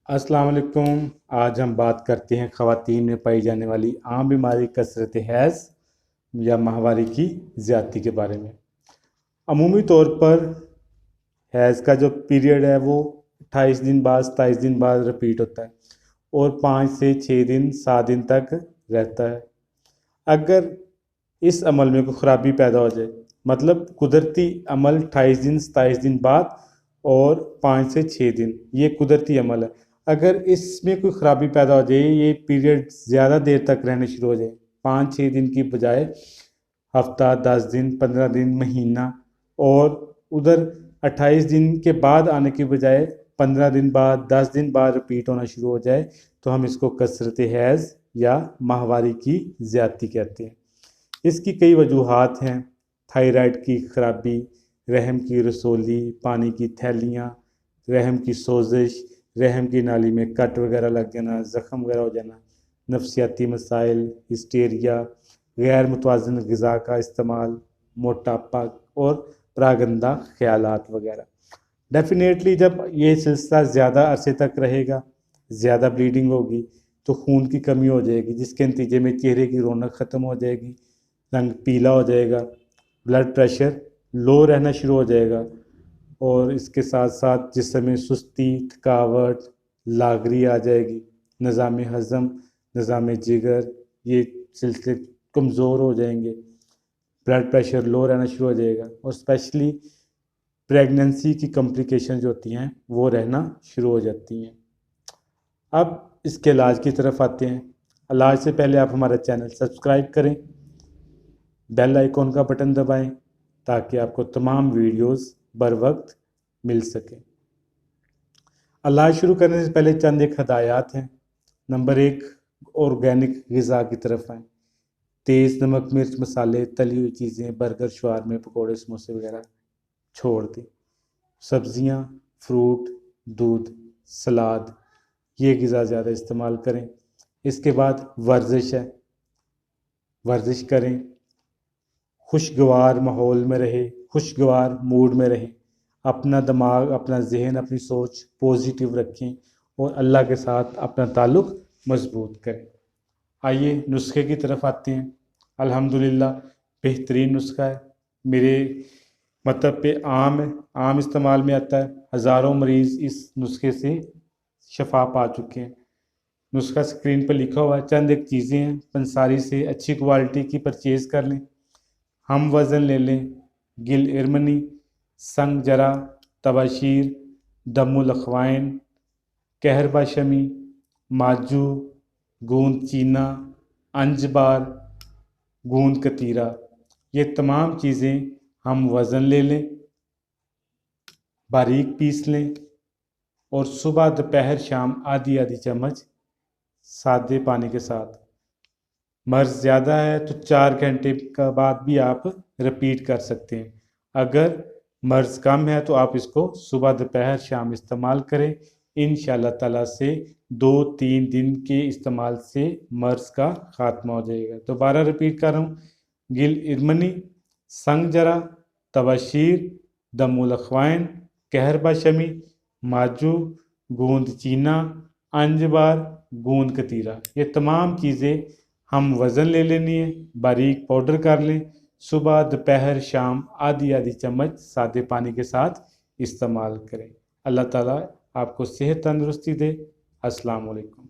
अस्सलाम वालेकुम। आज हम बात करते हैं ख़वातीन में पाई जाने वाली आम बीमारी कसरत हैज़ या माहवारी की ज़्यादती के बारे में। अमूमी तौर पर हैज़ का जो पीरियड है वो 28 दिन बाद 27 दिन बाद रिपीट होता है और 5 से 6 दिन 7 दिन तक रहता है। अगर इस अमल में कोई ख़राबी पैदा हो जाए, मतलब कुदरती अमल 28 दिन 27 दिन बाद और 5 से 6 दिन, ये कुदरती अमल है। अगर इसमें कोई ख़राबी पैदा हो जाए, ये पीरियड ज़्यादा देर तक रहने शुरू हो जाए, 5-6 दिन की बजाय हफ्ता, 10 दिन, 15 दिन, महीना, और उधर 28 दिन के बाद आने की बजाय 15 दिन बाद, 10 दिन बाद रिपीट होना शुरू हो जाए, तो हम इसको कसरत हैज़ या माहवारी की ज़्यादती कहते हैं। इसकी कई वजूहात हैं। थायराइड की ख़राबी, रहम की रसोली, पानी की थैलियाँ, रहम की सोजिश, रहम की नाली में कट वगैरह लग जाना, ज़ख़म वगैरह हो जाना, नफसियाती मसाइल, हिस्टेरिया, गैर मुतवाज़िन ग़िज़ा का इस्तेमाल, मोटापा और परागंदा ख़यालात वगैरह। डेफिनेटली जब ये सिलसिला ज़्यादा अरसे तक रहेगा, ज़्यादा ब्लीडिंग होगी, तो खून की कमी हो जाएगी, जिसके नतीजे में चेहरे की रौनक ख़त्म हो जाएगी, रंग पीला हो जाएगा, ब्लड प्रेशर लो रहना शुरू हो जाएगा, और इसके साथ साथ जिस्म में सुस्ती, थकावट, लागरी आ जाएगी, निज़ाम हज़म, निज़ाम जिगर, ये सिलसिले कमज़ोर हो जाएंगे, ब्लड प्रेशर लो रहना शुरू हो जाएगा, और स्पेशली प्रेगनेंसी की कॉम्प्लिकेशन जो होती हैं वो रहना शुरू हो जाती हैं। अब इसके इलाज की तरफ आते हैं। इलाज से पहले आप हमारा चैनल सब्सक्राइब करें, बेल आइकॉन का बटन दबाएं ताकि आपको तमाम वीडियोस बर वक्त मिल सकें। इलाज शुरू करने से पहले चंद एक हदायत हैं। नंबर 1, ऑर्गेनिक ग़िज़ा की तरफ आएँ। तेज़ नमक मिर्च मसाले, तली हुई चीज़ें, बर्गर शवारमे पकौड़े समोसे वगैरह छोड़ दें। सब्ज़ियाँ, फ्रूट, दूध, सलाद, ये ग़िज़ा ज़्यादा इस्तेमाल करें। इसके बाद वर्जिश है, वर्जिश करें, खुशगवार माहौल में रहे, खुशगवार मूड में रहें, अपना दिमाग, अपना जहन, अपनी सोच पॉजिटिव रखें और अल्लाह के साथ अपना ताल्लुक़ मजबूत करें। आइए नुस्खे की तरफ आते हैं। अल्हम्दुलिल्लाह बेहतरीन नुस्खा है, मेरे मतलब पे आम है, आम इस्तेमाल में आता है। हज़ारों मरीज़ इस नुस्खे से शफा पा चुके हैं। नुस्खा स्क्रीन पर लिखा हुआ है। चंद एक चीज़ें हैं, पंसारी से अच्छी क्वालिटी की परचेज़ कर लें। हम वज़न ले लें, गिल इरमनी, संग जरा, तबाशीर, दमुल अखवाइन, कहरबा शमी, माजू, गूंद चीना, अंजबार, गूंद कतीरा, ये तमाम चीज़ें हम वज़न ले लें, बारीक पीस लें और सुबह दोपहर शाम आधी आधी चम्मच सादे पानी के साथ। मर्ज़ ज़्यादा है तो 4 घंटे के बाद भी आप रिपीट कर सकते हैं। अगर मर्ज़ कम है तो आप इसको सुबह दोपहर शाम इस्तेमाल करें। इंशाअल्लाह ताला से 2-3 दिन के इस्तेमाल से मर्ज़ का ख़ात्मा हो जाएगा। दोबारा रिपीट कर रहा हूँ, गिल इरमनी, संग जरा, तबाशीर, दमुल अखवाइन, कहरबा शमी, माजू, गूंद चीना, अंजबार, गूंद कतीरा, ये तमाम चीज़ें हम वज़न ले लेनी है, बारीक पाउडर कर लें, सुबह दोपहर शाम आधी आधी चम्मच सादे पानी के साथ इस्तेमाल करें। अल्लाह ताला आपको सेहत तंदुरुस्ती दे। अस्सलाम वालेकुम।